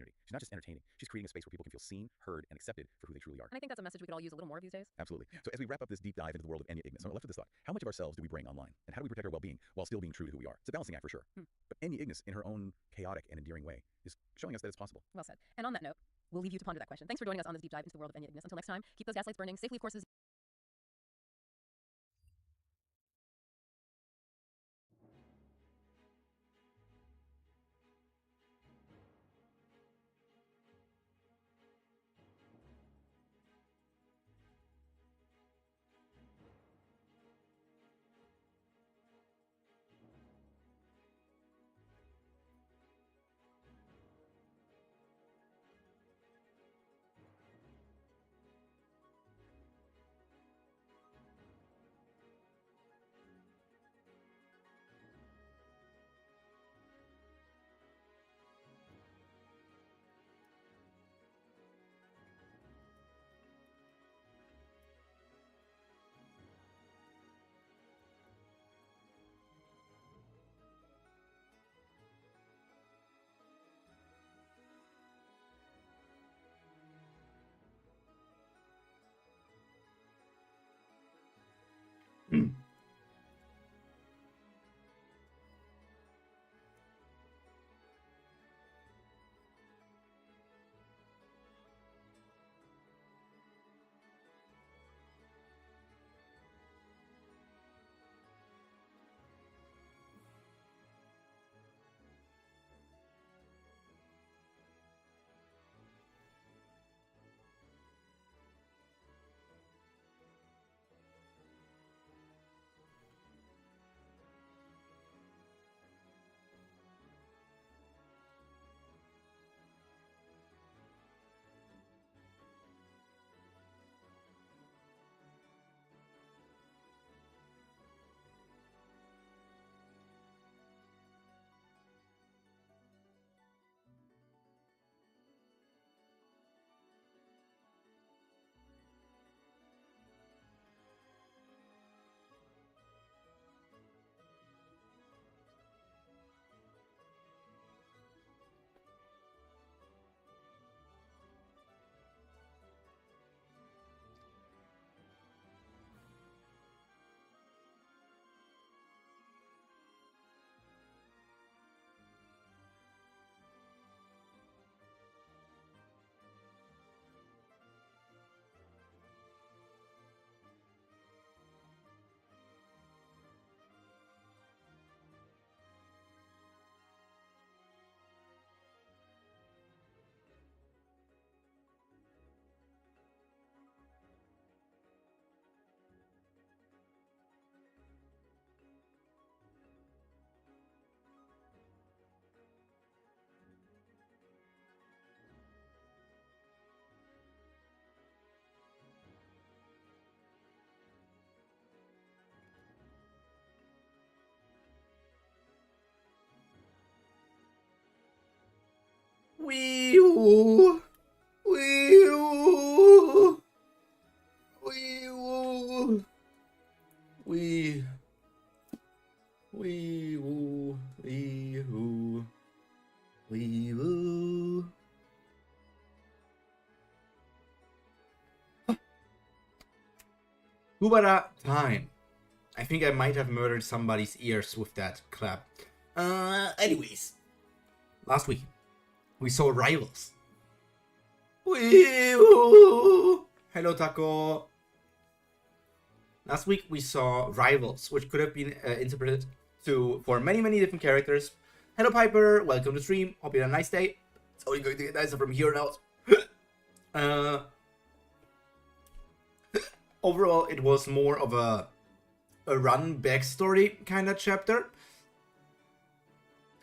community. She's not just entertaining. She's creating a space where people can feel seen, heard, and accepted for who they truly are. And I think that's a message we could all use a little more of these days. Absolutely. So as we wrap up this deep dive into the world of Enya Ignis, I'm left with this thought. How much of ourselves do we bring online? And how do we protect our well-being while still being true to who we are? It's a balancing act for sure. But Enya Ignis, in her own chaotic and endearing way, is showing us that it's possible. Well said. And on that note, we'll leave you to ponder that question. Thanks for joining us on this deep dive into the world of Enya Ignis. Until next time, keep those gaslights burning safely, of course. Wee-oo. Wee-oo. Wee-oo. Wee. Wee-oo. Wee-oo. Wee-oo. Kubera time. I think I might have murdered somebody's ears with that clap. Anyways. Last week, we saw Rivals. Wee-oo. Hello, Taco. Last week, we saw Rivals, which could have been interpreted for many different characters. Hello, Piper. Welcome to stream. Hope you had a nice day. It's only going to get nicer from here on out. Overall, it was more of a run backstory kind of chapter,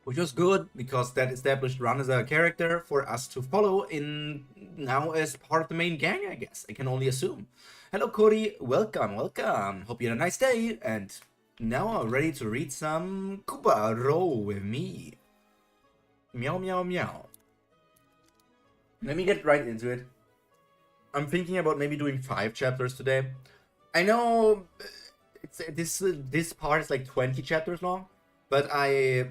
which was good because that established Run as a character for us to follow in now as part of the main gang, I guess. I can only assume. Hello, Cody. Welcome. Hope you had a nice day. And now I'm ready to read some Kubera with me. Meow, meow, meow. Let me get right into it. I'm thinking about maybe doing 5 chapters today. I know this part is like 20 chapters long, but I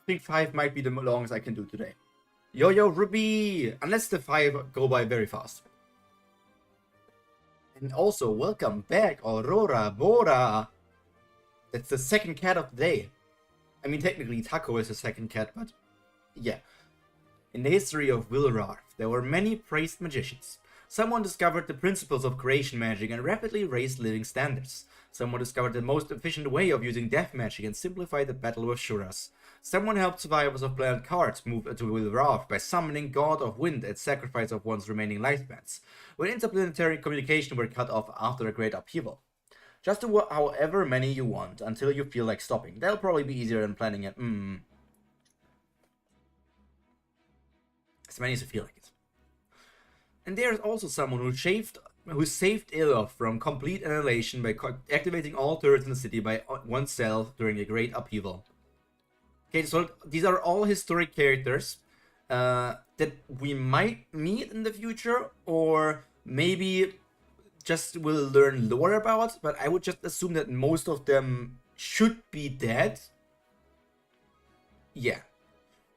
think 5 might be the longest I can do today. Yo, Ruby! Unless the 5 go by very fast. And also, welcome back, Aurora Bora! That's the second cat of the day. I mean, technically, Taco is the second cat, but yeah. In the history of Wilrarth, there were many praised magicians. Someone discovered the principles of creation magic and rapidly raised living standards. Someone discovered the most efficient way of using death magic and simplified the battle with Shuras. Someone helped survivors of Planet Cards move to Wilrarth by summoning God of Wind at sacrifice of one's remaining lifespans, when interplanetary communication were cut off after a great upheaval. Just do however many you want, until you feel like stopping. That'll probably be easier than planning it. As many as you feel like it. And there's also someone who saved Iloth from complete annihilation by activating all turrets in the city by oneself during a great upheaval. Okay, so these are all historic characters that we might meet in the future, or maybe just will learn lore about, but I would just assume that most of them should be dead. Yeah.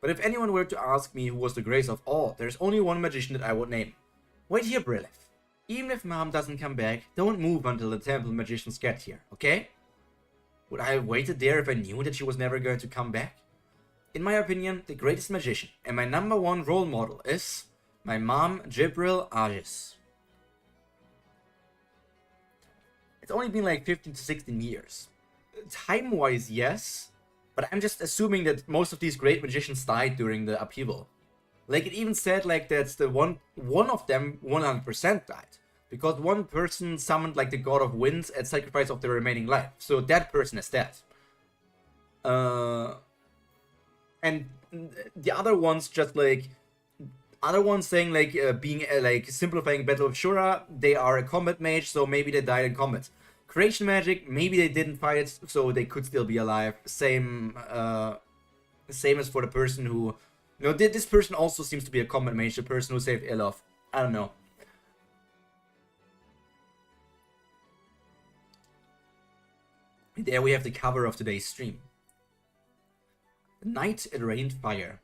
But if anyone were to ask me who was the greatest of all, there's only one magician that I would name. Wait here, Brilith. Even if Mom doesn't come back, don't move until the temple magicians get here, okay? Would I have waited there if I knew that she was never going to come back? In my opinion, the greatest magician and my #1 role model is my mom, Jibril Agis. It's only been like 15 to 16 years. Time-wise, yes, but I'm just assuming that most of these great magicians died during the upheaval. Like, it even said like that's the one of them 100% died, because one person summoned like the God of Winds at sacrifice of their remaining life, so that person is dead. And the other ones just like saying like being like simplifying Battle of Shura, they are a combat mage, so maybe they died in combat. Creation magic, maybe they didn't fight it, so they could still be alive. Same as for the person who, you know, this person also seems to be a combat mage, the person who saved Iloth. I don't know. There we have the cover of today's stream. The night it rained fire.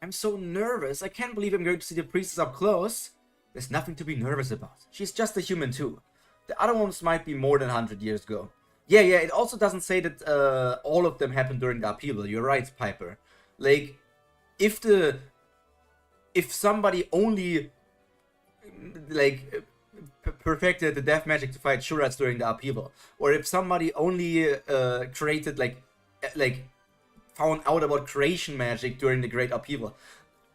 I'm so nervous. I can't believe I'm going to see the priestess up close. There's nothing to be nervous about. She's just a human too. The other ones might be more than 100 years ago. Yeah, it also doesn't say that all of them happened during the upheaval. You're right, Piper. Like, if somebody only like perfected the death magic to fight Shurats during the upheaval, or if somebody only created like found out about creation magic during the great upheaval,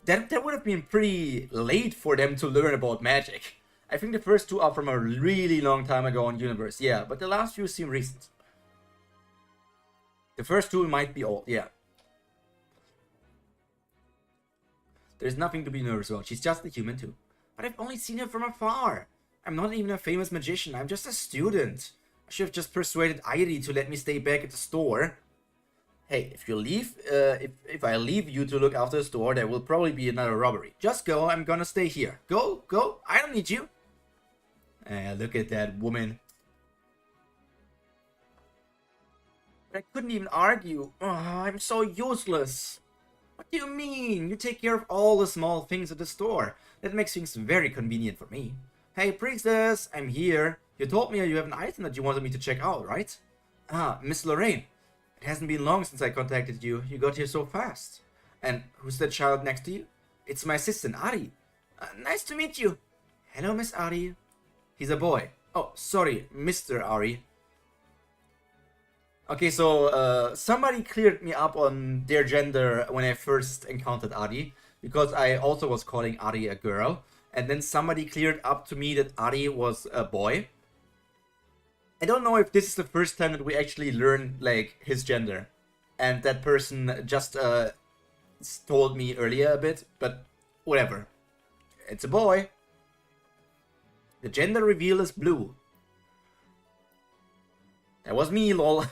that would have been pretty late for them to learn about magic. I think the first two are from a really long time ago in universe, yeah, but the last few seem recent. The first two might be old, yeah. There's nothing to be nervous about. She's just a human too. But I've only seen her from afar. I'm not even a famous magician. I'm just a student. I should have just persuaded Airi to let me stay back at the store. Hey, if you leave, if I leave you to look after the store, there will probably be another robbery. Just go. I'm gonna stay here. Go. I don't need you. Look at that woman. But I couldn't even argue. Oh, I'm so useless. What do you mean? You take care of all the small things at the store. That makes things very convenient for me. Hey, priestess, I'm here. You told me you have an item that you wanted me to check out, right? Ah, Miss Lorraine. It hasn't been long since I contacted you. You got here so fast. And who's that child next to you? It's my assistant, Ari. Nice to meet you. Hello, Miss Ari. He's a boy. Oh, sorry, Mr. Ari. Okay, so somebody cleared me up on their gender when I first encountered Ari, because I also was calling Ari a girl, and then somebody cleared up to me that Ari was a boy. I don't know if this is the first time that we actually learn like his gender, and that person just told me earlier a bit, but whatever. It's a boy. The gender reveal is blue. That was me, lol.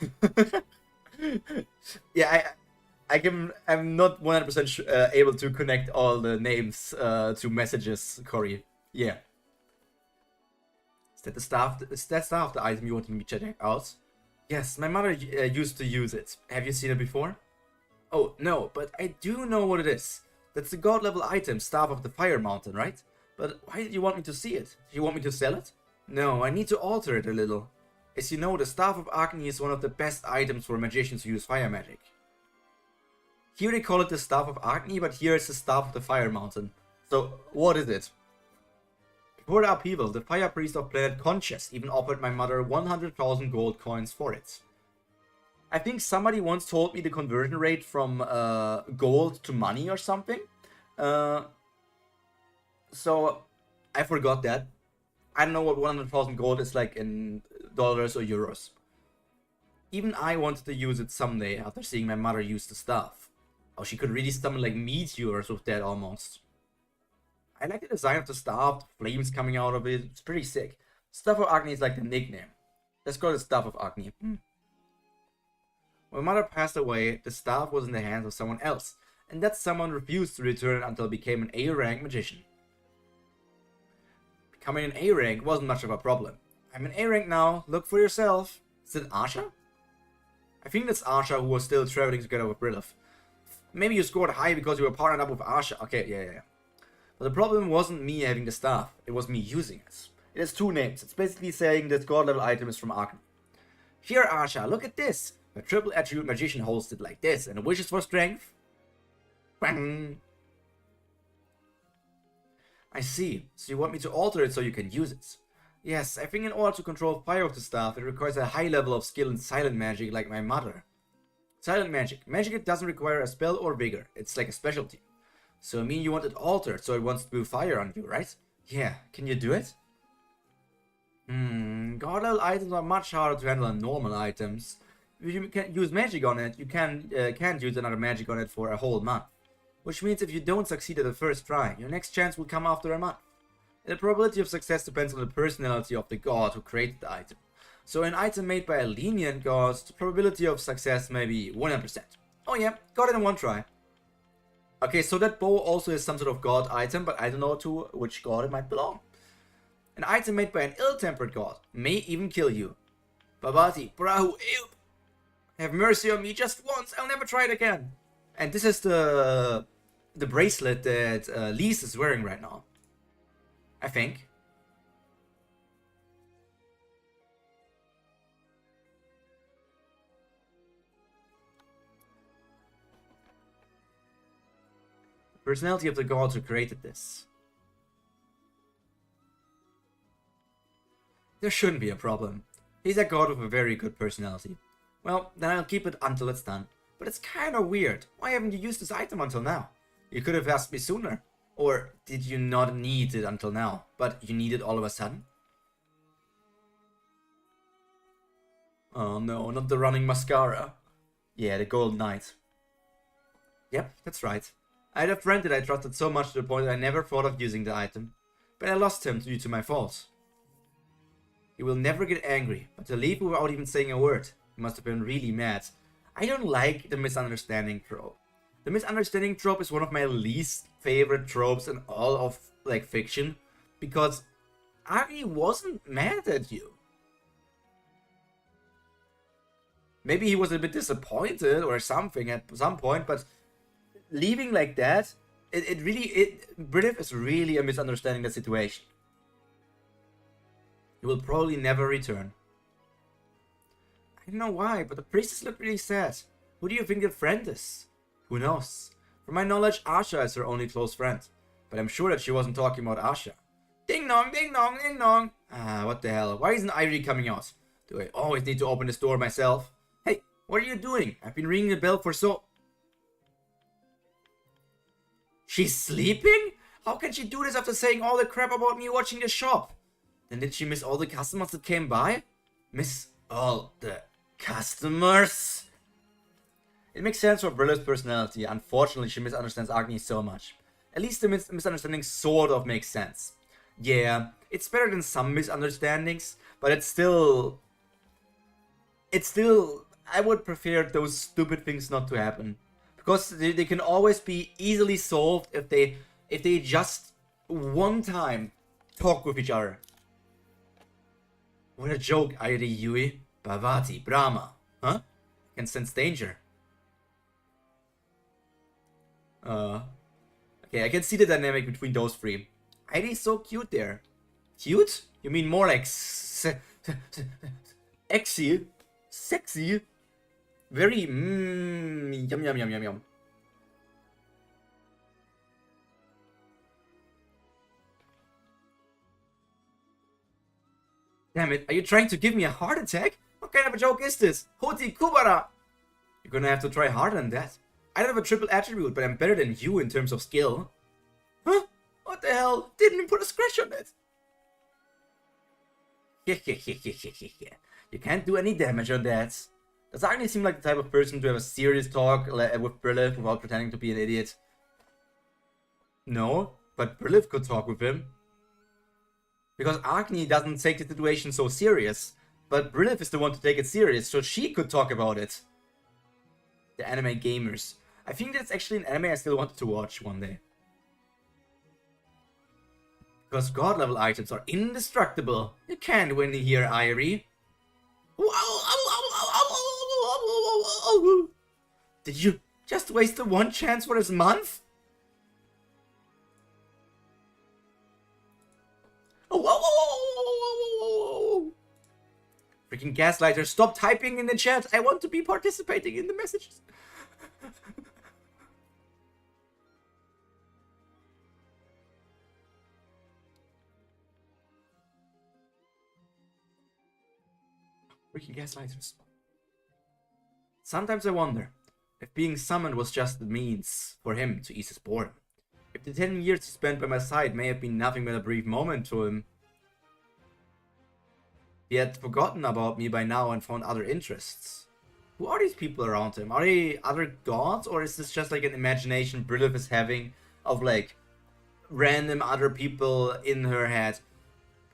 Yeah, I'm not 100% able to connect all the names to messages, Corey. Yeah. Is that the item you wanted me to check out? Yes, my mother used to use it. Have you seen it before? Oh, no, but I do know what it is. That's the god level item, Staff of the Fire Mountain, right? But why did you want me to see it? Do you want me to sell it? No, I need to alter it a little. As you know, the Staff of Agni is one of the best items for magicians who use fire magic. Here they call it the Staff of Agni, but here it's the Staff of the Fire Mountain. So, what is it? Before the upheaval, the Fire Priest of Planet Conscious even offered my mother 100,000 gold coins for it. I think somebody once told me the conversion rate from gold to money or something. So, I forgot that. I don't know what 100,000 gold is like in dollars or euros. Even I wanted to use it someday after seeing my mother use the staff. Oh, she could really summon like meteors with that almost. I like the design of the staff, flames coming out of it. It's pretty sick. Staff of Agni is like the nickname. Let's call it Staff of Agni. When my mother passed away, the staff was in the hands of someone else, and that someone refused to return it until it became an A-rank magician. Becoming an A-rank wasn't much of a problem. I'm an A-rank now, look for yourself. Is it Asha? I think that's Asha who was still traveling together with Brilov. Maybe you scored high because you were partnered up with Asha. Okay, yeah. But the problem wasn't me having the staff, it was me using it. It has two names. It's basically saying this god level item is from Agni. Here, Asha, look at this. A triple attribute magician holds it like this, and wishes for strength. Bang. I see. So you want me to alter it so you can use it? Yes, I think in order to control fire with the staff, it requires a high level of skill in silent magic like my mother. Silent magic. Magic that doesn't require a spell or vigor. It's like a specialty. So I mean you want it altered so it wants to do fire on you, right? Yeah, can you do it? God level items are much harder to handle than normal items. If you can use magic on it, you can't use another magic on it for a whole month. Which means if you don't succeed at the first try, your next chance will come after a month. And the probability of success depends on the personality of the god who created the item. So an item made by a lenient god, the probability of success may be 100%. Oh yeah, got it in one try. Okay, so that bow also is some sort of god item, but I don't know to which god it might belong. An item made by an ill-tempered god may even kill you. Babati, Brahu, ew. Have mercy on me just once, I'll never try it again. And this is the bracelet that Lise is wearing right now. I think. The personality of the gods who created this. There shouldn't be a problem. He's a god with a very good personality. Well, then I'll keep it until it's done. But it's kinda weird. Why haven't you used this item until now? You could have asked me sooner. Or did you not need it until now, but you need it all of a sudden? Oh no, not the running mascara. Yeah, the gold knight. Yep, that's right. I had a friend that I trusted so much to the point that I never thought of using the item. But I lost him due to my fault. He will never get angry, but to leave without even saying a word. He must have been really mad. I don't like the misunderstanding trope. The misunderstanding trope is one of my least favorite tropes in all of like fiction, because Agni wasn't mad at you. Maybe he was a bit disappointed or something at some point, but leaving like that, Brilov is really a misunderstanding the situation. He will probably never return. I don't know why, but the priestess looked really sad. Who do you think your friend is? Who knows? From my knowledge, Asha is her only close friend. But I'm sure that she wasn't talking about Asha. Ding dong, ding dong, ding dong. Ah, what the hell? Why isn't Ivory coming out? Do I always need to open this door myself? Hey, what are you doing? I've been ringing the bell for so... She's sleeping? How can she do this after saying all the crap about me watching the shop? Then did she miss all the customers that came by? Miss all the customers? It makes sense for Brillov's personality. Unfortunately, she misunderstands Agni so much. At least the misunderstanding sort of makes sense. Yeah, it's better than some misunderstandings, but it's still... I would prefer those stupid things not to happen. Because they can always be easily solved if they just one time talk with each other. What a joke, Airi Yui. Bhavati, Brahma. Huh? Can sense danger. Okay, I can see the dynamic between those three. Heidi's so cute there. Cute? You mean more like sexy? Sexy? Very yum yum yum yum yum. Damn it, are you trying to give me a heart attack? What kind of a joke is this? Hoti Kubera! You're gonna have to try harder than that. I don't have a triple attribute, but I'm better than you in terms of skill. Huh? What the hell? Didn't even put a scratch on it. You can't do any damage on that. Does Agni seem like the type of person to have a serious talk with Brilith without pretending to be an idiot? No, but Brilith could talk with him. Because Agni doesn't take the situation so serious, but Brilith is the one to take it serious, so she could talk about it. The anime gamers. I think that's actually an anime I still wanted to watch one day. Because god level items are indestructible. You can't win here, Irie. Did you just waste the one chance for this month? Freaking gaslighter, stop typing in the chat. I want to be participating in the messages. Freaking gaslighters. Sometimes I wonder if being summoned was just the means for him to ease his boredom. If the 10 years he spent by my side may have been nothing but a brief moment to him. He had forgotten about me by now and found other interests. Who are these people around him? Are they other gods, or is this just like an imagination Brilith is having of like random other people in her head?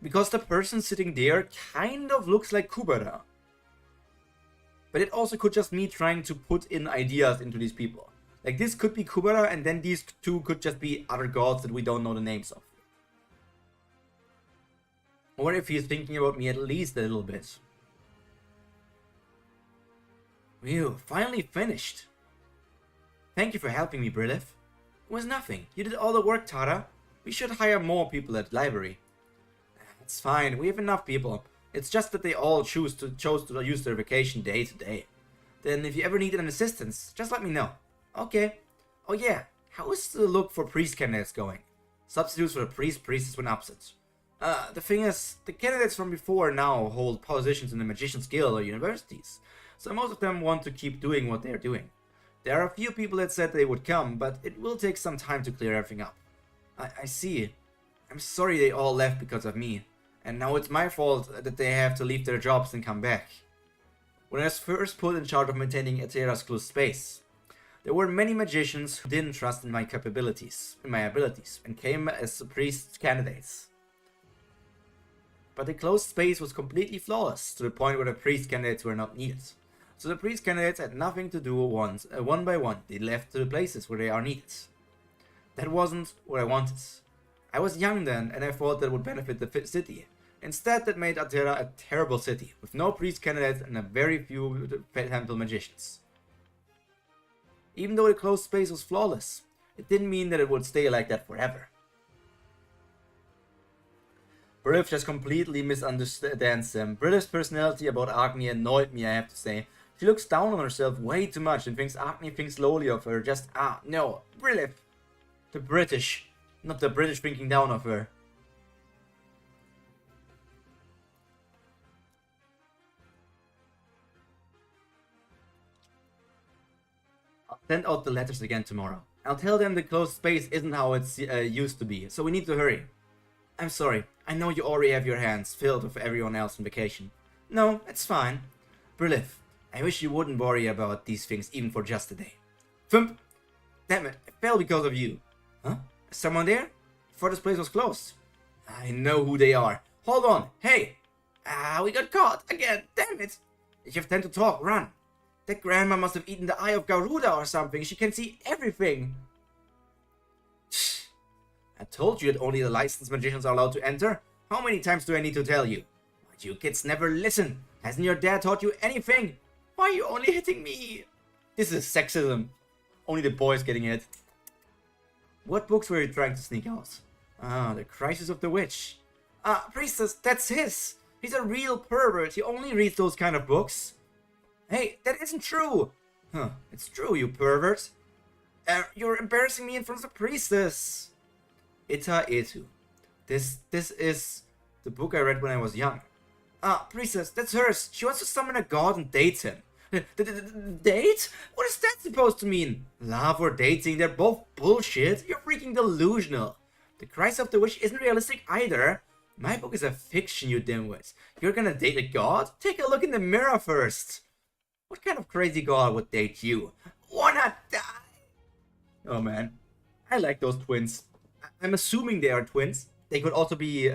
Because the person sitting there kind of looks like Kubera. But it also could just me trying to put in ideas into these people. Like this could be Kubera, and then these two could just be other gods that we don't know the names of. Or if he's thinking about me at least a little bit. Phew, finally finished. Thank you for helping me, Brilith. It was nothing. You did all the work, Tara. We should hire more people at the library. It's fine, we have enough people. It's just that they all chose to use their vacation day to day. Then if you ever needed an assistance, just let me know. Okay. Oh yeah, how is the look for priest candidates going? Substitutes for the priestess when absent. The thing is, the candidates from before now hold positions in the Magician's Guild or universities, so most of them want to keep doing what they're doing. There are a few people that said they would come, but it will take some time to clear everything up. I see. I'm sorry they all left because of me, and now it's my fault that they have to leave their jobs and come back. When I was first put in charge of maintaining Etera's closed space, there were many magicians who didn't trust in my abilities, and came as priest candidates. But the closed space was completely flawless, to the point where the priest candidates were not needed. So the priest candidates had nothing to do one by one. They left to the places where they are needed. That wasn't what I wanted. I was young then, and I thought that would benefit the city. Instead, that made Atera a terrible city, with no priest candidates and a very few temple magicians. Even though the closed space was flawless, it didn't mean that it would stay like that forever. Brilith just completely misunderstands them. Brilith's personality about Agni annoyed me, I have to say. She looks down on herself way too much and thinks Agni thinks lowly of her. No, Brilith. The British. Not the British thinking down of her. I'll send out the letters again tomorrow. I'll tell them the closed space isn't how it's used to be, so we need to hurry. I'm sorry, I know you already have your hands filled with everyone else on vacation. No, it's fine. Brilith, I wish you wouldn't worry about these things even for just a day. Thump! Damn it, I fell because of you. Huh? Is someone there? I thought this place was closed. I know who they are. Hold on, hey! We got caught again, damn it! If you have time to talk, run. That grandma must have eaten the eye of Garuda or something. She can see everything. I told you that only the licensed magicians are allowed to enter. How many times do I need to tell you? But you kids never listen. Hasn't your dad taught you anything? Why are you only hitting me? This is sexism. Only the boys getting hit. What books were you trying to sneak out? Ah, The Crisis of the Witch. Ah, Priestess, that's his! He's a real pervert, he only reads those kind of books. Hey, that isn't true! Huh, it's true, you pervert. You're embarrassing me in front of the priestess. Ita Etu. This is the book I read when I was young. Ah, priestess, that's hers. She wants to summon a god and date him. Date? What is that supposed to mean? Love or dating, they're both bullshit. You're freaking delusional. The Crisis of the Witch isn't realistic either. My book is a fiction, you dimwits. You're gonna date a god? Take a look in the mirror first. What kind of crazy god would date you? Wanna die? Oh man, I like those twins. I'm assuming they are twins. They could also be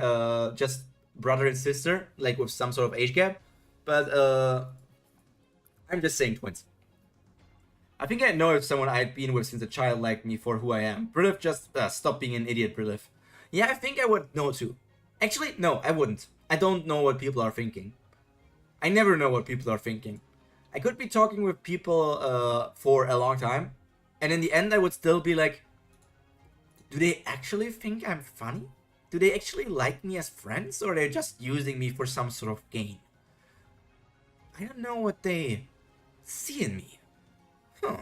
just brother and sister, like with some sort of age gap. But I'm just saying twins. I think I know if someone I'd been with since a child liked me for who I am. Brilliff, just stop being an idiot, Brilliff. Yeah, I think I would know too. Actually, no, I wouldn't. I don't know what people are thinking. I never know what people are thinking. I could be talking with people for a long time, and in the end I would still be like, do they actually think I'm funny? Do they actually like me as friends, or are they just using me for some sort of game? I don't know what they see in me. Huh.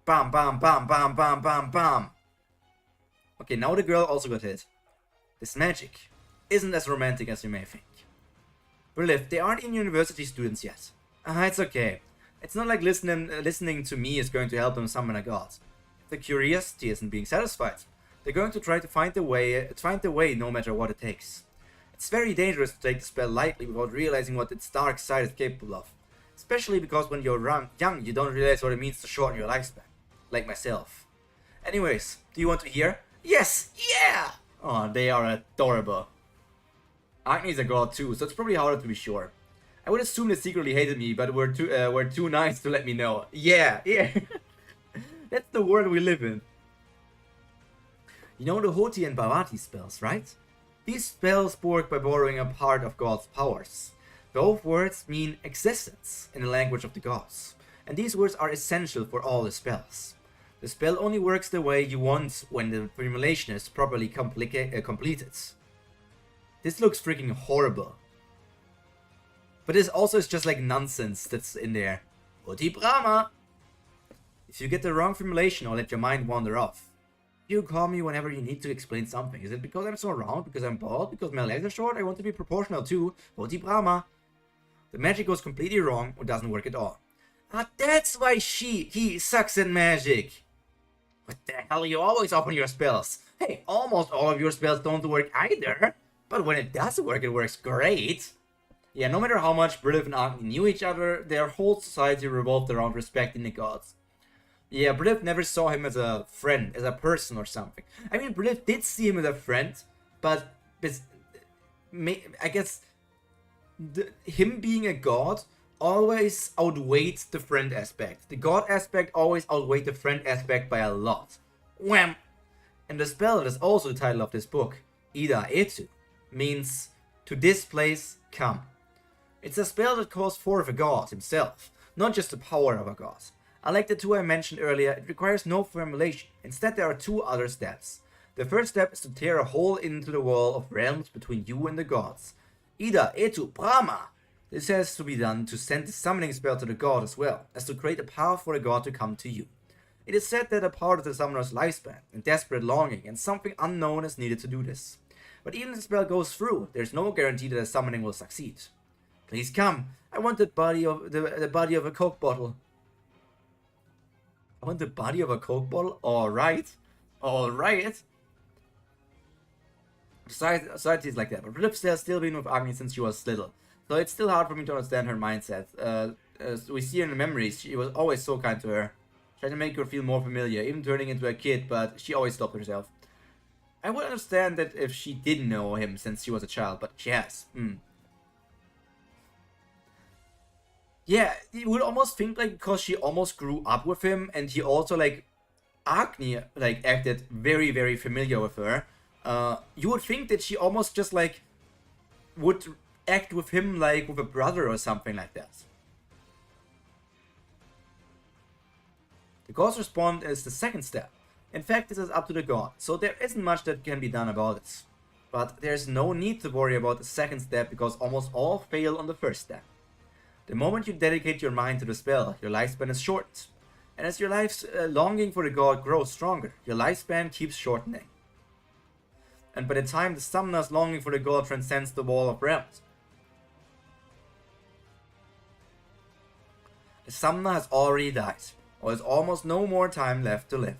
Bam, bam, bam, bam, bam, bam, bam. Okay, now the girl also got hit. This magic isn't as romantic as you may think. Brilliff, they aren't even university students yet. It's okay. It's not like listening to me is going to help them summon a god. If the curiosity isn't being satisfied, they're going to try to find the way no matter what it takes. It's very dangerous to take the spell lightly without realizing what its dark side is capable of. Especially because when you're young, you don't realize what it means to shorten your lifespan. Like myself. Anyways, do you want to hear? Yes! Yeah! Oh, they are adorable. Agni is a god too, so it's probably harder to be sure. I would assume they secretly hated me, but were too nice to let me know. Yeah, yeah. That's the world we live in. You know the Hoti and Bhavati spells, right? These spells work by borrowing a part of God's powers. Both words mean existence in the language of the gods, and these words are essential for all the spells. The spell only works the way you want when the formulation is properly completed. This looks freaking horrible. But this also is just like nonsense that's in there. Oti Brahma! If you get the wrong formulation or let your mind wander off, you call me whenever you need to explain something. Is it because I'm so round? Because I'm bald? Because my legs are short? I want to be proportional too. Oti Brahma! The magic goes completely wrong or doesn't work at all. Ah, that's why he sucks at magic. What the hell? You always open your spells. Hey, almost all of your spells don't work either. But when it does work, it works great. Yeah, no matter how much Brilliff and Agni knew each other, their whole society revolved around respecting the gods. Yeah, Brilliff never saw him as a friend, as a person or something. I mean, Brilliff did see him as a friend, but I guess him being a god always outweighed the friend aspect. The god aspect always outweighed the friend aspect by a lot. Wham! And the spell that is also the title of this book, Ida Etu, means to this place come. It's a spell that calls forth a god himself, not just the power of a god. Unlike the two I mentioned earlier, it requires no formulation. Instead, there are two other steps. The first step is to tear a hole into the wall of realms between you and the gods. Ida Etu Prima! This has to be done to send the summoning spell to the god as well, as to create a path for the god to come to you. It is said that a part of the summoner's lifespan, and desperate longing, and something unknown is needed to do this. But even if the spell goes through, there is no guarantee that the summoning will succeed. Please come. I want the body of the body of a Coke bottle. I want the body of a Coke bottle? Alright. Alright. Society is like that, but Brilliff has still been with Agni since she was little. So it's still hard for me to understand her mindset. As we see in the memories, she was always so kind to her. Trying to make her feel more familiar, even turning into a kid, but she always stopped herself. I would understand that if she didn't know him since she was a child, but she has. Yeah, you would almost think like because she almost grew up with him and he also like Agni like acted very, very familiar with her. You would think that she almost just like would act with him like with a brother or something like that. The god's response is the second step. In fact, this is up to the god, so there isn't much that can be done about it. But there's no need to worry about the second step because almost all fail on the first step. The moment you dedicate your mind to the spell, your lifespan is shortened. And as your life's longing for the god grows stronger, your lifespan keeps shortening. And by the time the summoner's longing for the god transcends the wall of realms, the summoner has already died, or has almost no more time left to live.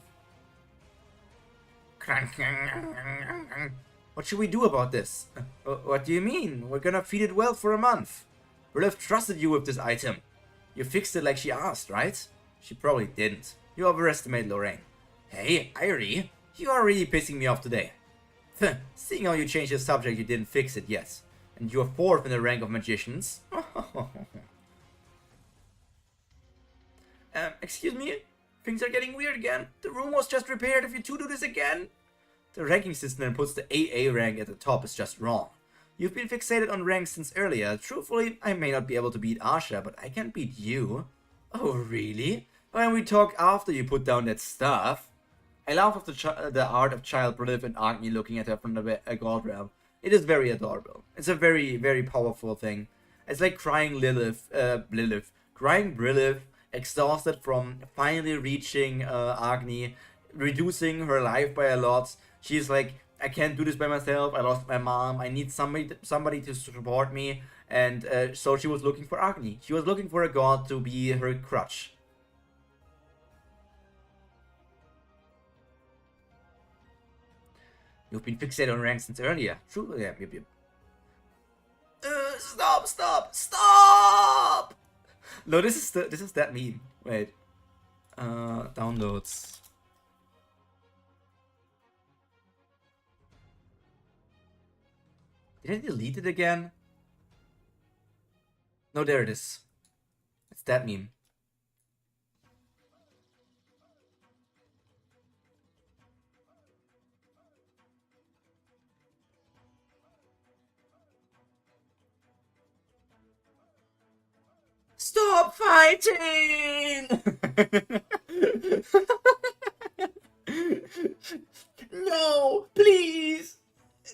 What should we do about this? What do you mean? We're gonna feed it well for a month. Brilliff trusted you with this item. You fixed it like she asked, right? She probably didn't. You overestimate Lorraine. Hey, Irie, you are really pissing me off today. Seeing how you changed the subject, you didn't fix it yet. And you're 4th in the rank of magicians. Excuse me? Things are getting weird again. The room was just repaired. If you two do this again. The ranking system that puts the AA rank at the top is just wrong. You've been fixated on ranks since earlier. Truthfully, I may not be able to beat Asha, but I can beat you. Oh, really? Why don't we talk after you put down that stuff? I laugh at the art of child Brilliff and Agni looking at her from the god realm. It is very adorable. It's a very, very powerful thing. It's like crying crying Brilliff, exhausted from finally reaching Agni, reducing her life by a lot. She's like, I can't do this by myself. I lost my mom. I need somebody to support me. And so she was looking for Agni. She was looking for a god to be her crutch. You've been fixated on rank since earlier. True. Yeah, yep. Stop! No, this is that meme. Wait. Downloads. Did I delete it again? No, there it is. It's that meme. Stop fighting! No, please!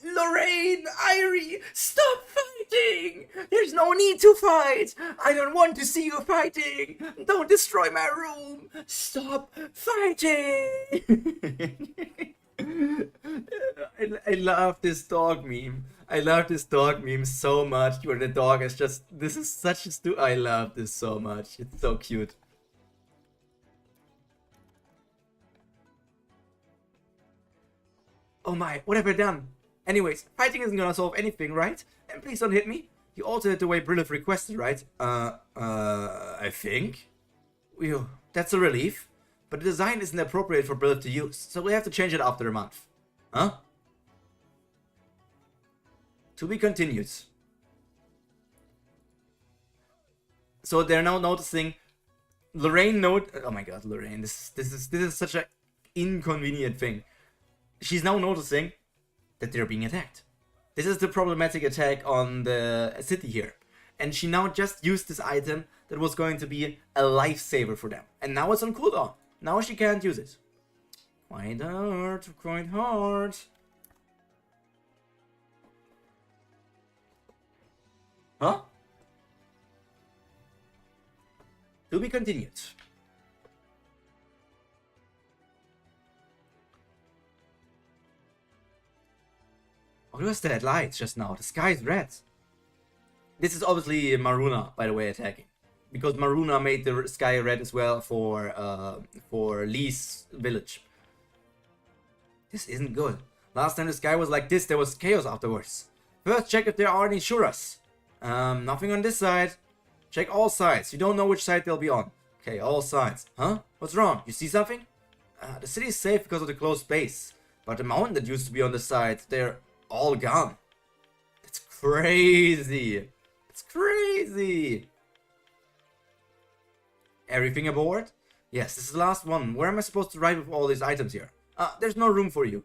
Lorraine, Irie, stop fighting! There's no need to fight! I don't want to see you fighting! Don't destroy my room! Stop fighting! I love this dog meme. I love this dog meme so much, where the dog is just, this is such a I love this so much. It's so cute. Oh my, what have I done? Anyways, fighting isn't gonna solve anything, right? And please don't hit me. You altered it the way Brilliff requested, right? I think. Whew, that's a relief. But the design isn't appropriate for Brilliff to use, so we have to change it after a month. Huh? To be continued. So they're now noticing Lorraine oh my god, Lorraine, this is such an inconvenient thing. She's now noticing that they're being attacked. This is the problematic attack on the city here. And she now just used this item that was going to be a lifesaver for them. And now it's on cooldown. Now she can't use it. Quite hard. Huh? To be continued. What was that light just now? The sky is red. This is obviously Maruna, by the way, attacking. Because Maruna made the sky red as well for Lee's village. This isn't good. Last time the sky was like this, there was chaos afterwards. First, check if there are any Shuras. Nothing on this side. Check all sides. You don't know which side they'll be on. Okay, all sides. Huh? What's wrong? You see something? The city is safe because of the closed space. But the mountain that used to be on the side, they're all gone. That's crazy. It's crazy. Everything aboard? Yes, this is the last one. Where am I supposed to ride with all these items here? There's no room for you.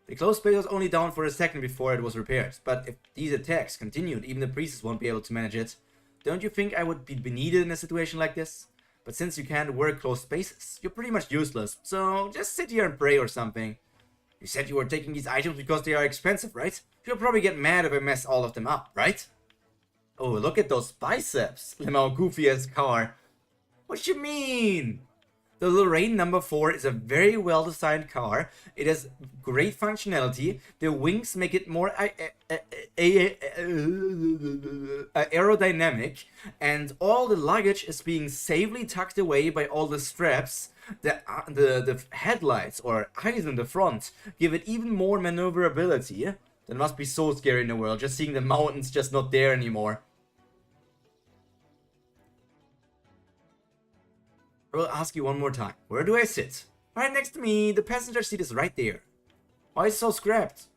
The closed space was only down for a second before it was repaired. But if these attacks continued, even the priests won't be able to manage it. Don't you think I would be needed in a situation like this? But since you can't work close spaces, you're pretty much useless. So just sit here and pray or something. You said you were taking these items because they are expensive, right? You'll probably get mad if I mess all of them up, right? Oh, look at those biceps. Lemao goofy-ass car. What you mean? The Lorraine number 4 is a very well-designed car. It has great functionality. The wings make it more aerodynamic. And all the luggage is being safely tucked away by all the straps. The headlights or eyes in the front give it even more maneuverability. That must be so scary in the world, just seeing the mountains just not there anymore. I will ask you one more time. Where do I sit? Right next to me. The passenger seat is right there. Why is it so cramped?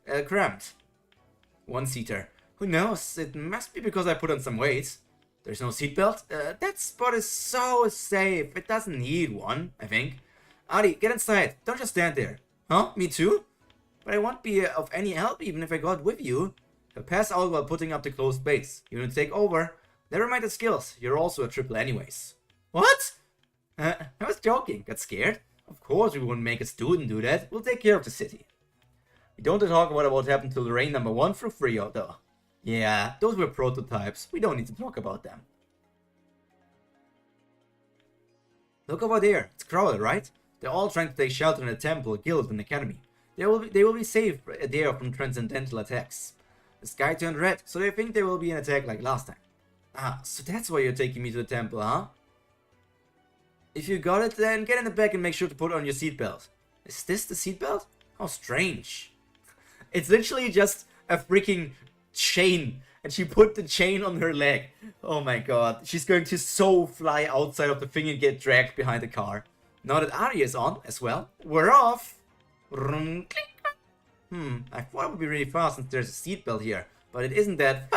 One-seater. Who knows? It must be because I put on some weight. There's no seatbelt? That spot is so safe. It doesn't need one, I think. Adi, get inside. Don't just stand there. Huh? Me too? But I won't be of any help even if I got with you. You'll pass out while putting up the closed base. You need to take over. Never mind the skills. You're also a triple anyways. What? I was joking. Got scared? Of course we wouldn't make a student do that. We'll take care of the city. We don't talk about what happened to Lorraine number 1 through 3 though. Yeah, those were prototypes. We don't need to talk about them. Look over there. It's crowded, right? They're all trying to take shelter in a temple, guild, and academy. They will be safe there from transcendental attacks. The sky turned red, so they think there will be an attack like last time. Ah, so that's why you're taking me to the temple, huh? If you got it, then get in the back and make sure to put on your seatbelt. Is this the seatbelt? How strange. It's literally just a freaking chain. And she put the chain on her leg. Oh my god. She's going to so fly outside of the thing and get dragged behind the car. Now that Ari is on as well, we're off. I thought it would be really fast since there's a seatbelt here. But it isn't that.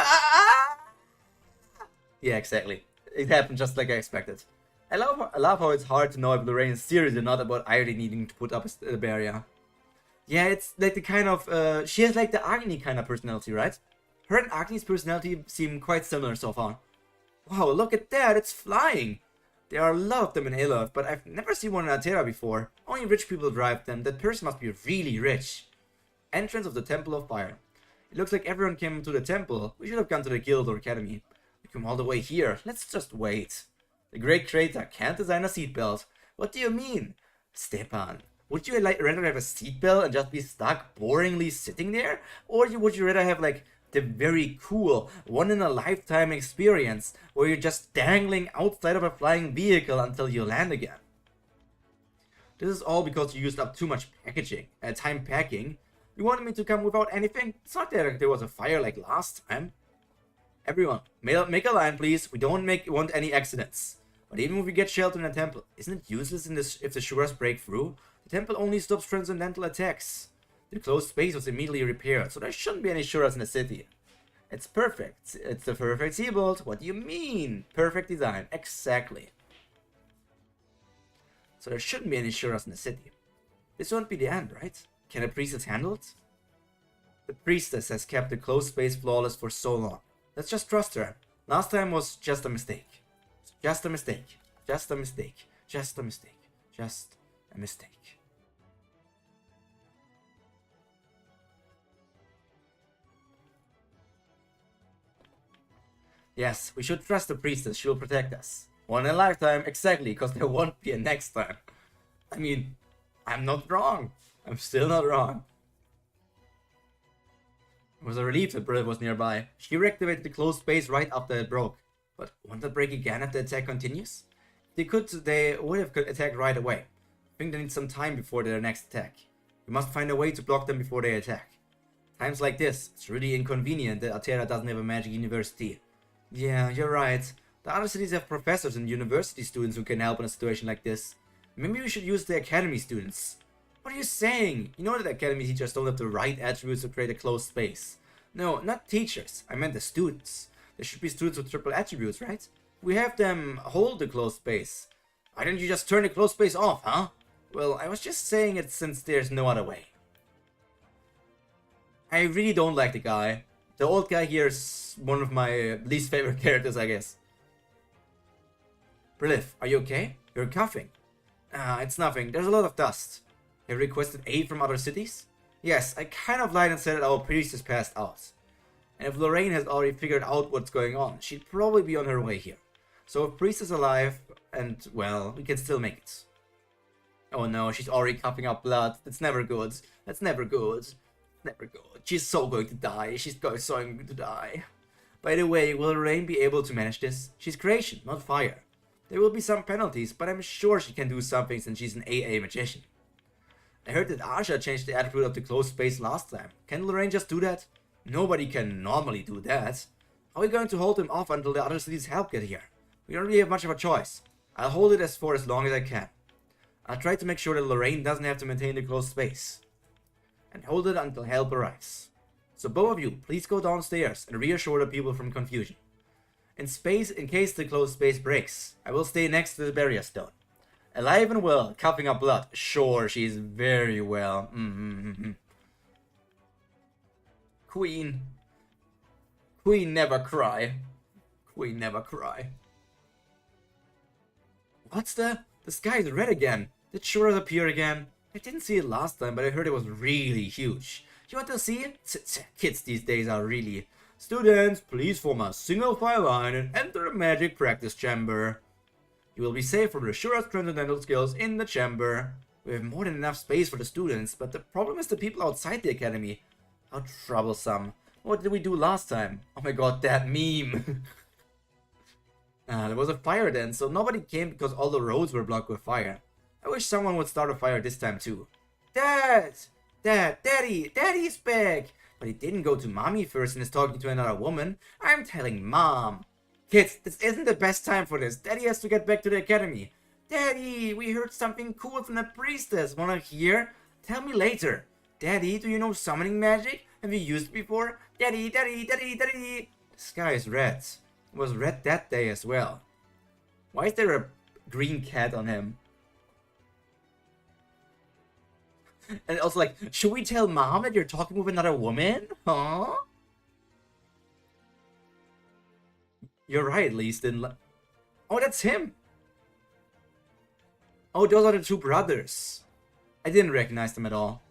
Yeah, exactly. It happened just like I expected. I love how it's hard to know if Lorraine is serious or not about Irie needing to put up a barrier. Yeah, it's like the kind of, she has like the Agni kind of personality, right? Her and Agni's personality seem quite similar so far. Wow, look at that, it's flying! There are a lot of them in Eloth, but I've never seen one in Altera before. Only rich people drive them. That person must be really rich. Entrance of the Temple of Pyro. It looks like everyone came to the temple. We should have gone to the guild or academy. We come all the way here. Let's just wait. The great creator can't design a seatbelt. What do you mean? Stepan, would you rather have a seatbelt and just be stuck boringly sitting there? Or would you rather have like the very cool one-in-a-lifetime experience where you're just dangling outside of a flying vehicle until you land again? This is all because you used up too much time packing. You wanted me to come without anything? It's not that there was a fire like last time. Everyone, make a line please. We don't want any accidents. But even if we get shelter in a temple, isn't it useless if the Shuras break through? The temple only stops transcendental attacks. The closed space was immediately repaired, so there shouldn't be any Shuras in the city. It's perfect. It's the perfect seatbelt. What do you mean? Perfect design. Exactly. So there shouldn't be any Shuras in the city. This won't be the end, right? Can the priestess handle it? The priestess has kept the closed space flawless for so long. Let's just trust her. Last time was just a mistake. Just a mistake. Just a mistake. Just a mistake. Just a mistake. Yes, we should trust the priestess. She will protect us. One in a lifetime, exactly, because there won't be a next time. I mean, I'm not wrong. I'm still not wrong. It was a relief that Brill was nearby. She reactivated the closed space right after it broke. But won't it break again if the attack continues? If they would have attacked right away. I think they need some time before their next attack. We must find a way to block them before they attack. Times like this, it's really inconvenient that Altera doesn't have a magic university. Yeah, you're right. The other cities have professors and university students who can help in a situation like this. Maybe we should use the academy students. What are you saying? You know that academy teachers don't have the right attributes to create a closed space. No, not teachers. I meant the students. There should be students with triple attributes, right? We have them hold the closed space. Why didn't you just turn the closed space off, huh? Well, I was just saying it since there's no other way. I really don't like the guy. The old guy here is one of my least favorite characters, I guess. Brilith, are you okay? You're coughing. It's nothing. There's a lot of dust. Have you requested aid from other cities? Yes, I kind of lied and said that our priest is passed out. And if Lorraine has already figured out what's going on, she'd probably be on her way here. So if priest is alive, and, well, we can still make it. Oh no, she's already coughing up blood. That's never good. That's never good. Never good. She's so going to die. She's so going to die. By the way, will Lorraine be able to manage this? She's creation, not fire. There will be some penalties, but I'm sure she can do something since she's an AA magician. I heard that Asha changed the attribute of the closed space last time. Can Lorraine just do that? Nobody can normally do that. How are we going to hold him off until the other cities' help get here? We don't really have much of a choice. I'll hold it for as long as I can. I'll try to make sure that Lorraine doesn't have to maintain the closed space. And hold it until help arrives. So both of you, please go downstairs and reassure the people from confusion. In case the closed space breaks, I will stay next to the barrier stone. Alive and well, coughing up blood. Sure, she's very well. Queen. Queen never cry. Queen never cry. What's the sky is red again. Did Shura appear again? I didn't see it last time, but I heard it was really huge. You want to see it? Kids these days are really... Students, please form a single file line and enter the magic practice chamber. You will be safe from the Shura's transcendental skills in the chamber. We have more than enough space for the students, but the problem is the people outside the academy. How troublesome. What did we do last time? Oh my god, that meme. There was a fire then, so nobody came because all the roads were blocked with fire. I wish someone would start a fire this time too. Dad! Daddy's back! But he didn't go to mommy first and is talking to another woman. I'm telling mom. Kids, this isn't the best time for this. Daddy has to get back to the academy. Daddy, we heard something cool from the priestess. Wanna hear? Tell me later. Daddy, do you know summoning magic? Have you used it before? Daddy. The sky is red. It was red that day as well. Why is there a green cat on him? And also like, should we tell mom that you're talking with another woman? Huh? You're right, Lee didn't. Oh, that's him. Oh, those are the two brothers. I didn't recognize them at all.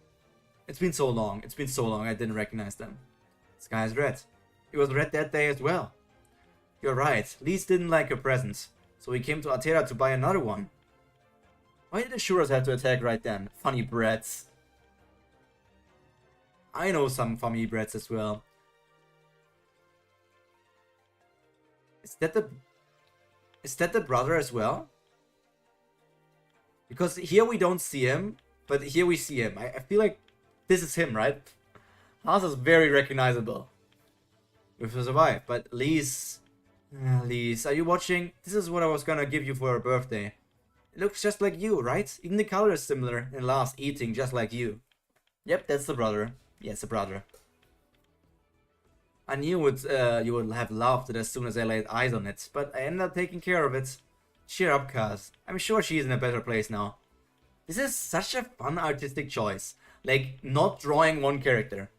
It's been so long. It's been so long I didn't recognize them. Sky is red. It was red that day as well. You're right. Lise didn't like her presents, so we came to Altera to buy another one. Why did the Shuras have to attack right then? Funny brats. I know some funny brats as well. Is that the brother as well? Because here we don't see him, but here we see him. I feel like this is him, right? Haas is very recognizable. We survive, but Lise, are you watching? This is what I was gonna give you for your birthday. It looks just like you, right? Even the color is similar, and Lars eating just like you. Yep, that's the brother. Yes, the brother. I knew you would have loved it as soon as I laid eyes on it, but I ended up taking care of it. Cheer up, Kaz. I'm sure she's in a better place now. This is such a fun artistic choice. Like, not drawing one character.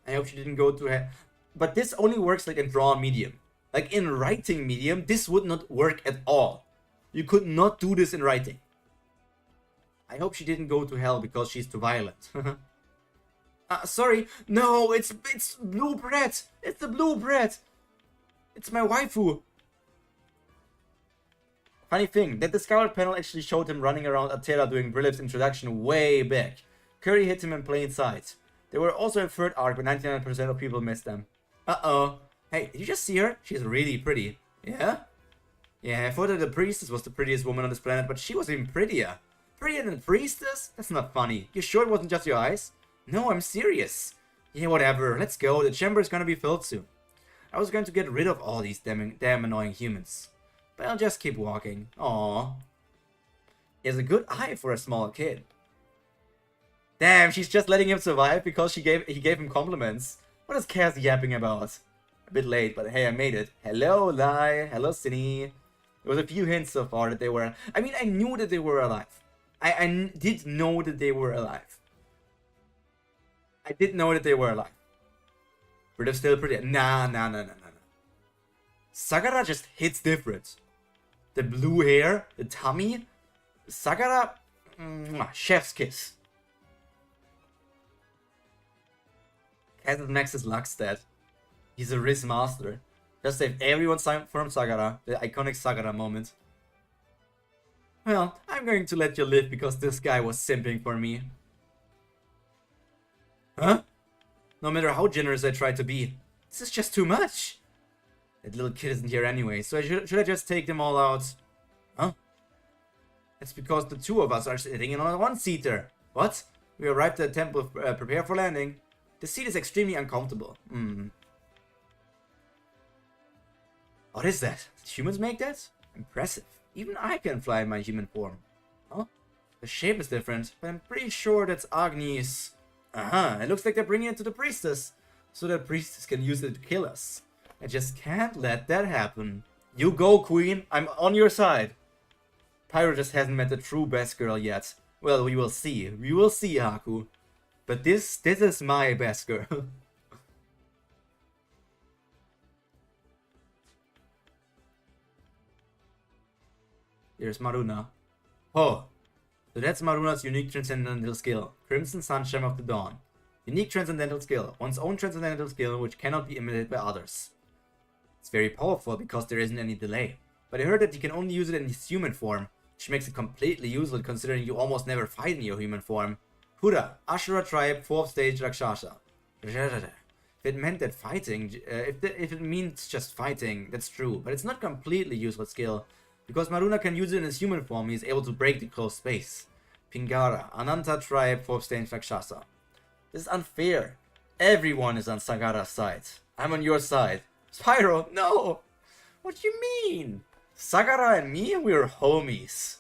I hope she didn't go to her. But this only works like in drawn medium. Like in writing medium, this would not work at all. You could not do this in writing. I hope she didn't go to hell because she's too violent. Sorry. No, it's blue bread. It's the blue bread. It's my waifu. Funny thing, that Discovered panel actually showed him running around Atera doing Brilliant's introduction way back. Curry hit him in plain sight. They were also in third arc, but 99% of people missed them. Uh-oh. Hey, did you just see her? She's really pretty. Yeah? Yeah, I thought that the priestess was the prettiest woman on this planet, but she was even prettier. Prettier than the priestess? That's not funny. You sure it wasn't just your eyes? No, I'm serious. Yeah, whatever. Let's go. The chamber is gonna be filled soon. I was going to get rid of all these damn annoying humans. But I'll just keep walking. Aww. He has a good eye for a small kid. Damn, she's just letting him survive because he gave him compliments. What is Cass yapping about? A bit late, but hey, I made it. Hello, Lai. Hello, Cindy. There was a few hints so far that they were... I mean, I knew that they were alive. I did know that they were alive. I did know that they were alive. But they're still pretty... Nah. Sakura just hits different. the blue hair, the tummy. Sakura, chef's kiss. Cat Max's luck stat. He's a Riz master. Just saved everyone from Sakura, the iconic Sakura moment. Well, I'm going to let you live because this guy was simping for me. Huh? No matter how generous I try to be, this is just too much. That little kid isn't here anyway, so should I just take them all out? Huh? It's because the two of us are sitting in on a one-seater. What? We arrived at the temple, prepare for landing. The seat is extremely uncomfortable. What is that? Did humans make that? Impressive. Even I can fly in my human form. Huh? The shape is different, but I'm pretty sure that's Agni's. It looks like they're bringing it to the priestess, so the priestess can use it to kill us. I just can't let that happen. You go, queen. I'm on your side. Pyro just hasn't met the true best girl yet. Well, we will see. We will see, Haku. But this is my best girl. Here's Maruna. Oh, so that's Maruna's unique transcendental skill. Crimson Sunshine of the Dawn. Unique transcendental skill. One's own transcendental skill which cannot be imitated by others. It's very powerful because there isn't any delay. But I heard that you can only use it in his human form, which makes it completely useless considering you almost never fight in your human form. Huda, Ashura tribe, 4th stage Rakshasa. If it meant that fighting, if it means just fighting, that's true. But it's not completely useless skill. Because Maruna can use it in his human form, he is able to break the closed space. Pingara, Ananta tribe, 4th stage Rakshasa. This is unfair. Everyone is on Sagara's side. I'm on your side. Pyro, no! What do you mean? Sagara and me, we're homies.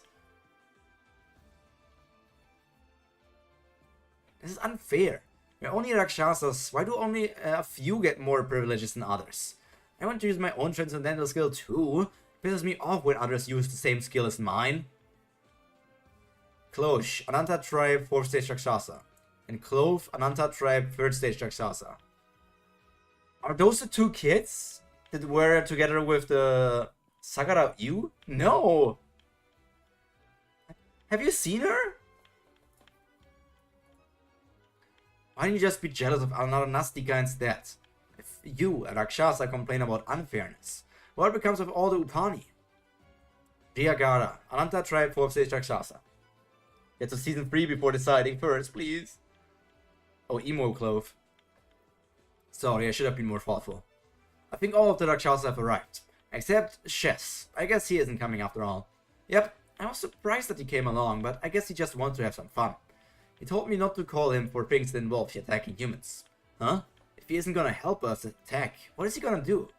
This is unfair. We're only Rakshasas. Why do only a few get more privileges than others? I want to use my own transcendental skill too. Pisses me off when others use the same skill as mine. Klosh, Ananta tribe, 4th stage Rakshasa. And Clove, Ananta tribe, 3rd stage Rakshasa. Are those the two kids that were together with the Sagara Yu? No! Have you seen her? Why don't you just be jealous of another Nastika instead? If you, a Rakshasa, complain about unfairness, what becomes of all the Upani? Riagara, Ananta tribe, 4th stage Rakshasa. Get to season 3 before deciding first, please. Oh, Emo Clove. Sorry, I should have been more thoughtful. I think all of the Rakshasas have arrived. Except Shes. I guess he isn't coming after all. Yep, I was surprised that he came along, but I guess he just wanted to have some fun. He told me not to call him for things that involve attacking humans. Huh? If he isn't gonna help us attack, what is he gonna do?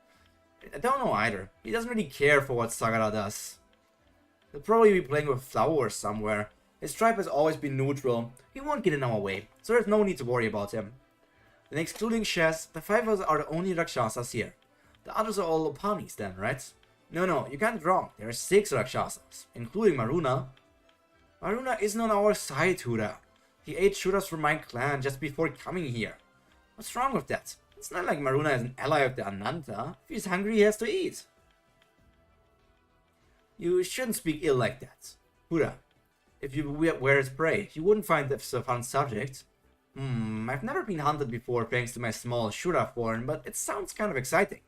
I don't know either. He doesn't really care for what Sagara does. He'll probably be playing with flowers somewhere. His tribe has always been neutral. He won't get in our way, so there's no need to worry about him. Then excluding Shes, the 5 of us are the only Rakshasas here. The others are all Opanis then, right? No, you got it wrong. There are 6 Rakshasas, including Maruna. Maruna isn't on our side, Huda. He ate shooters from my clan just before coming here. What's wrong with that? It's not like Maruna is an ally of the Ananta. If he's hungry, he has to eat. You shouldn't speak ill like that. Huda, if you were his prey, you wouldn't find this a fun subject. I've never been hunted before thanks to my small Shura form, but it sounds kind of exciting.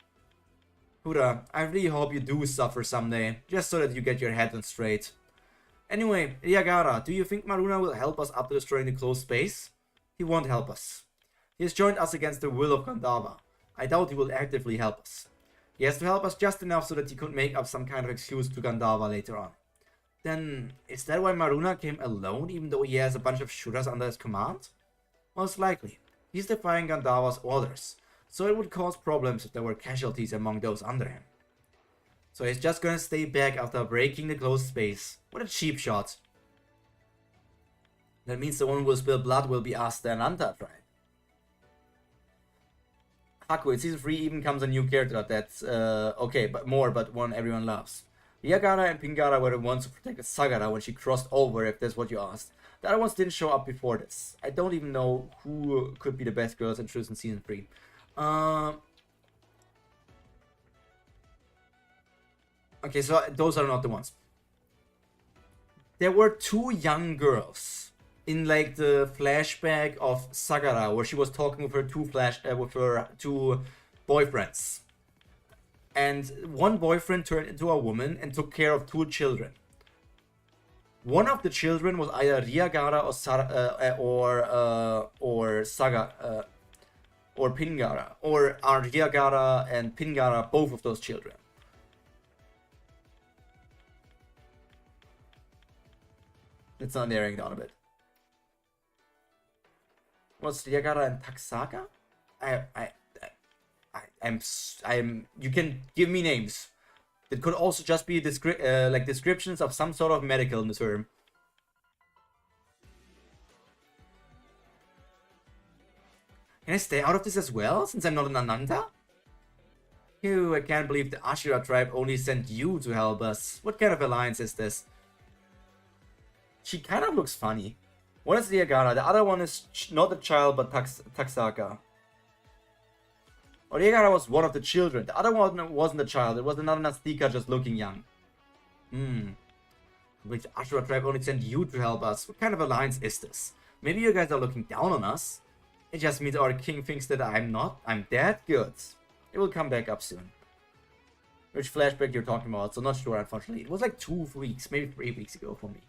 Huda, I really hope you do suffer someday, just so that you get your head on straight. Anyway, Ryagara, do you think Maruna will help us after destroying the closed space? He won't help us. He has joined us against the will of Gandhava. I doubt he will actively help us. He has to help us just enough so that he could make up some kind of excuse to Gandhava later on. Then, is that why Maruna came alone even though he has a bunch of shooters under his command? Most likely. He's defying Gandhava's orders, so it would cause problems if there were casualties among those under him. So he's just gonna stay back after breaking the closed space. What a cheap shot. That means the one who will spill blood will be us, the Ananta tribe. Haku, in season 3 even comes a new character that's, okay, but one everyone loves. Ryagara and Pingara were the ones who protected Sagara when she crossed over, if that's what you asked. The other ones didn't show up before this. I don't even know who could be the best girls introduced in season 3. Okay, so those are not the ones. There were two young girls in like the flashback of Sagara, where she was talking with her two boyfriends, and one boyfriend turned into a woman and took care of two children. One of the children was either Ryagara or Saga or Pingara, or are Ryagara and Pingara both of those children? It's not narrowing down a bit. What's Ryagara and Taksaka? I'm. You can give me names. It could also just be like descriptions of some sort of medical term. Can I stay out of this as well, since I'm not an Ananta? Ew, I can't believe the Ashura tribe only sent you to help us. What kind of alliance is this? She kind of looks funny. One is Ryagara, the other one is not a child but Taksaka. Ryagara was one of the children, the other one wasn't a child, it was another Nastika just looking young. Which Ashura tribe only sent you to help us. What kind of alliance is this? Maybe you guys are looking down on us? It just means our king thinks that I'm that good. It will come back up soon. Which flashback you're talking about, so not sure unfortunately. It was like 2 weeks, maybe 3 weeks ago for me.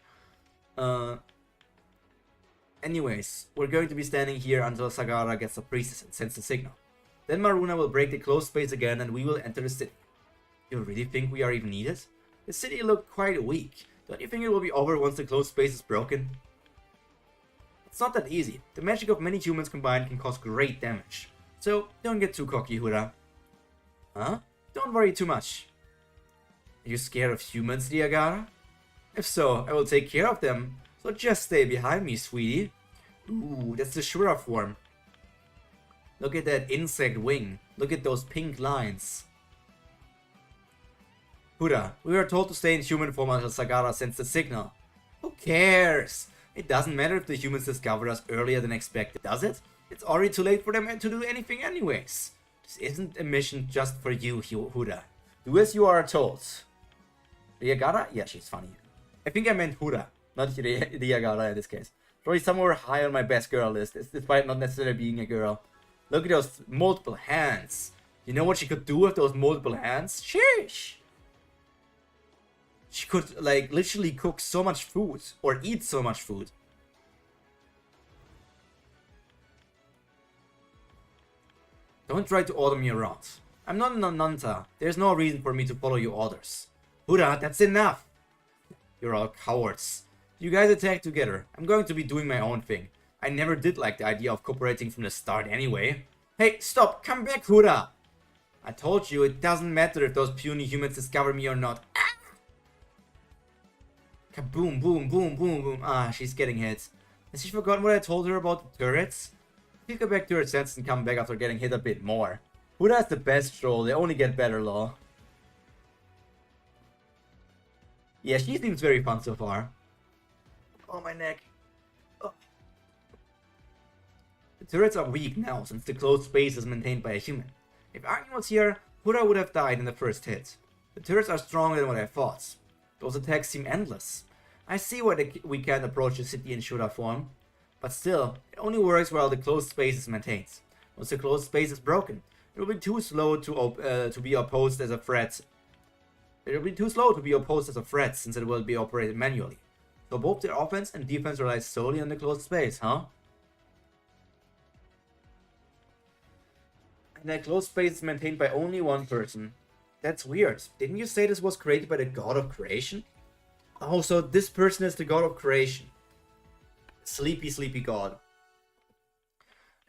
Anyways, we're going to be standing here until Sagara gets a priestess and sends the signal. Then Maruna will break the closed space again and we will enter the city. You really think we are even needed? The city looked quite weak. Don't you think it will be over once the closed space is broken? It's not that easy. The magic of many humans combined can cause great damage. So, don't get too cocky, Hura. Huh? Don't worry too much. Are you scared of humans, Ryagara? If so, I will take care of them. So just stay behind me, sweetie. Ooh, that's the Shura form. Look at that insect wing. Look at those pink lines. Hura, we were told to stay in human form until Sagara sends the signal. Who cares? It doesn't matter if the humans discover us earlier than expected, does it? It's already too late for them to do anything anyways. This isn't a mission just for you, Hura. Do as you are told. Ryagara? Yeah, she's funny. I think I meant Hura, not Ryagara in this case. Probably somewhere high on my best girl list, despite not necessarily being a girl. Look at those multiple hands. You know what she could do with those multiple hands? Sheesh! She could, like, literally cook so much food, or eat so much food. Don't try to order me around. I'm not an Ananta. There's no reason for me to follow your orders. Hura, that's enough! You're all cowards. You guys attack together. I'm going to be doing my own thing. I never did like the idea of cooperating from the start anyway. Hey, stop! Come back, Hura! I told you, it doesn't matter if those puny humans discover me or not. Ah! Kaboom, boom, boom, boom, boom. Ah, she's getting hit. Has she forgotten what I told her about the turrets? She'll go back to her senses and come back after getting hit a bit more. Hura has the best troll, they only get better, lol. Yeah, she seems very fun so far. Oh, my neck. Oh. The turrets are weak now, since the closed space is maintained by a human. If Arkin was here, Hura would have died in the first hit. The turrets are stronger than what I thought. Those attacks seem endless. I see why we can't approach the city in Shura form. But still, it only works while the closed space is maintained. Once the closed space is broken, it will be too slow to be opposed as a threat. It will be too slow to be opposed as a threat, since it will be operated manually. So both their offense and defense rely solely on the closed space, huh? And that closed space is maintained by only one person. That's weird. Didn't you say this was created by the god of creation? Oh, so this person is the god of creation. Sleepy, sleepy god.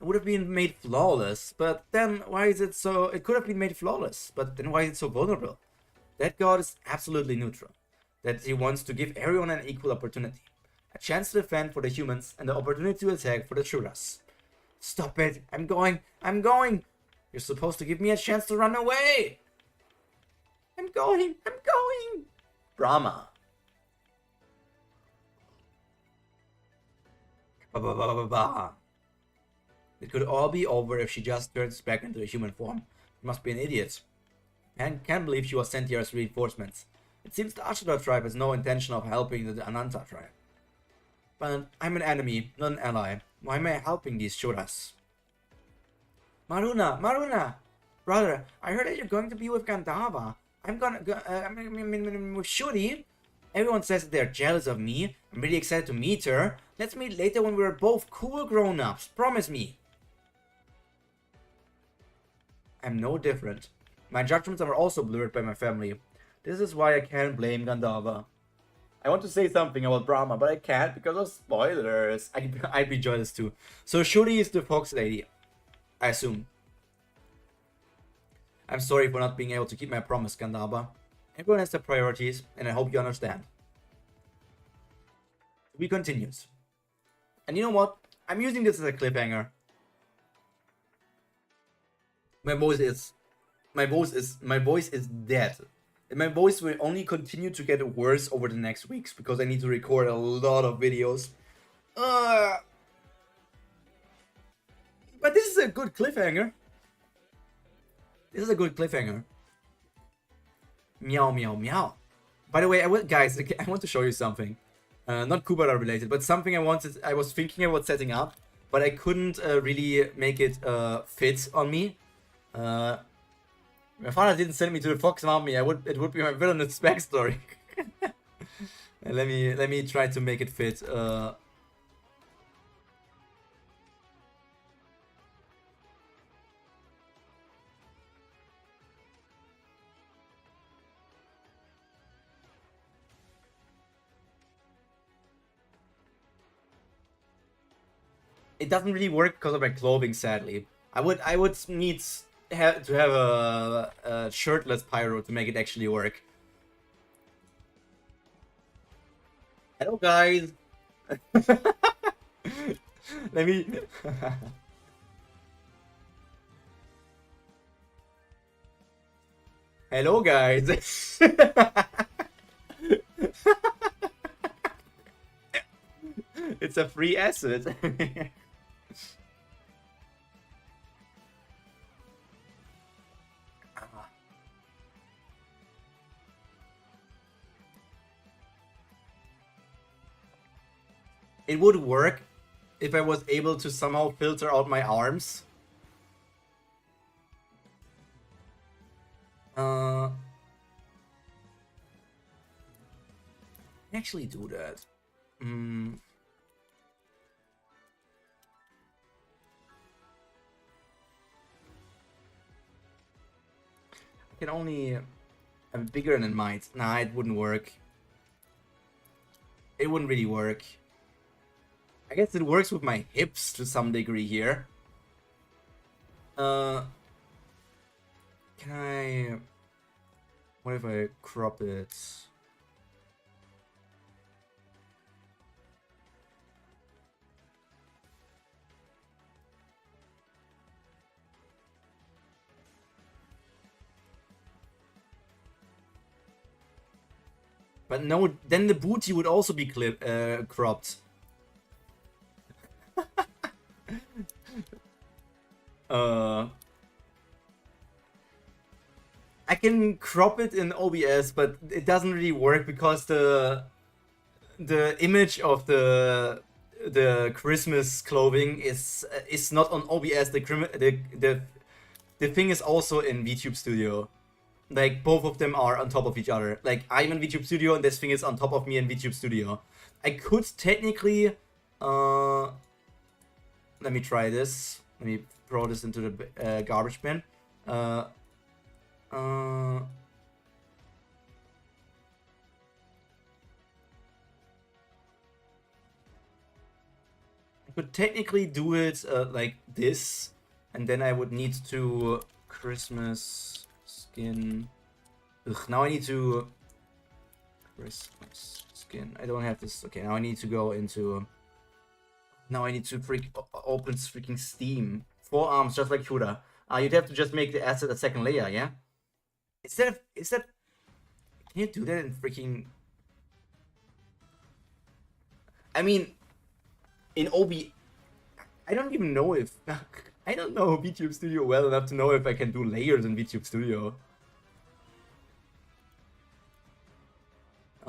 It would have been made flawless, but then why is it so... It could have been made flawless, but then why is it so vulnerable? That god is absolutely neutral. That he wants to give everyone an equal opportunity. A chance to defend for the humans and the opportunity to attack for the Shuras. Stop it! I'm going! I'm going! You're supposed to give me a chance to run away! I'm going! I'm going! Drama. It could all be over if she just turns back into a human form. She must be an idiot. Can't believe she was sent here as reinforcements. It seems the Ashura tribe has no intention of helping the Ananta tribe. But I'm an enemy, not an ally. Why am I helping these Shuras? Maruna! Brother, I heard that you're going to be with Gandhava. I'm gonna go, with Shuri. Everyone says that they're jealous of me. I'm really excited to meet her. Let's meet later when we're both cool grown-ups. Promise me. I'm no different. My judgments are also blurred by my family. This is why I can't blame Gandhava. I want to say something about Brahma, but I can't because of spoilers. I'd be jealous too. So Shuri is the fox lady, I assume. I'm sorry for not being able to keep my promise, Gandhava. Everyone has their priorities, and I hope you understand. We continues. And you know what? I'm using this as a cliffhanger. My voice is dead. And my voice will only continue to get worse over the next weeks because I need to record a lot of videos. But this is a good cliffhanger. This is a good cliffhanger. Meow, meow, meow. By the way, guys, I want to show you something. Not Kubera related, but something I was thinking about setting up, but I couldn't really make it fit on me. My father didn't send me to the Fox Army. It would be my villainous backstory. And let me try to make it fit. It doesn't really work because of my clothing, sadly. I would need to have a shirtless Pyro to make it actually work. Hello, guys. Let me. Hello, guys. It's a free asset. It would work if I was able to somehow filter out my arms. Actually do that. I can only... I'm bigger than might. Nah, it wouldn't work. It wouldn't really work. I guess it works with my hips to some degree here. Can I... What if I crop it? But no, then the booty would also be cropped. I can crop it in OBS, but it doesn't really work because the image of the Christmas clothing is not on OBS. The thing is also in VTube Studio. Like, both of them are on top of each other. Like, I'm in VTube Studio and this thing is on top of me in VTube Studio. I could technically... let me try this. Let me throw this into the garbage bin. I could technically do it like this. And then I would need to... Christmas... Skin. Ugh, now I need to... Christmas skin. I don't have this. Okay, now I need to go into... Now I need to open freaking Steam. 4 arms, just like Shura. You'd have to just make the asset a second layer, yeah? Is that... Can you do that in freaking... I mean... In OB... I don't even know if... I don't know VTube Studio well enough to know if I can do layers in VTube Studio.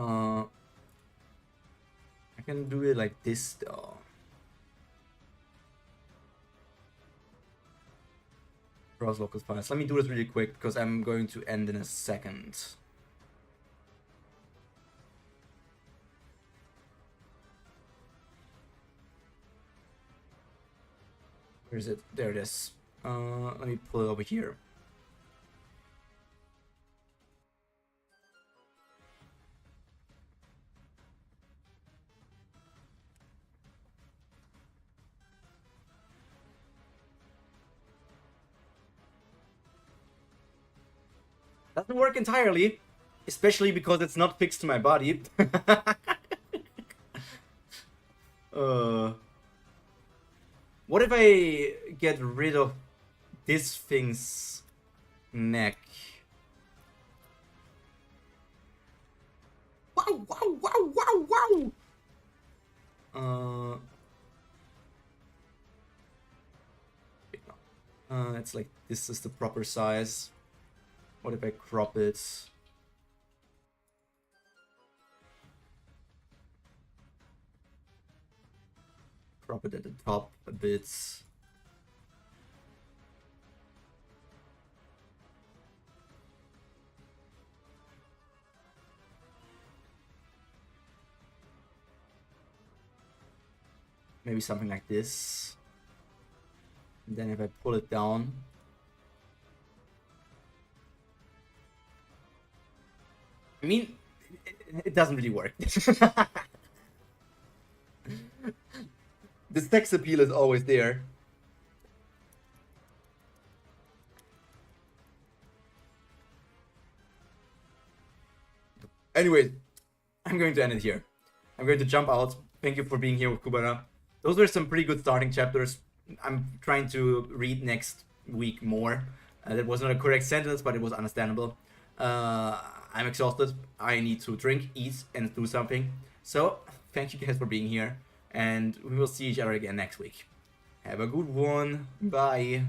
I can do it like this though. Cross local files. Let me do this really quick because I'm going to end in a second. Where is it? There it is. Let me pull it over here. Doesn't work entirely, especially because it's not fixed to my body. What if I get rid of this thing's neck? Wow, wow, wow, wow, wow! It's like, this is the proper size. What if I crop it? Crop it at the top a bit. Maybe something like this. And then if I pull it down, I mean, it doesn't really work. The sex appeal is always there. Anyways, I'm going to end it here. I'm going to jump out. Thank you for being here with Kubera. Those were some pretty good starting chapters. I'm trying to read next week more. That was not a correct sentence, but it was understandable. I'm exhausted. I need to drink, eat, and do something. So, thank you guys for being here. And we will see each other again next week. Have a good one. Bye.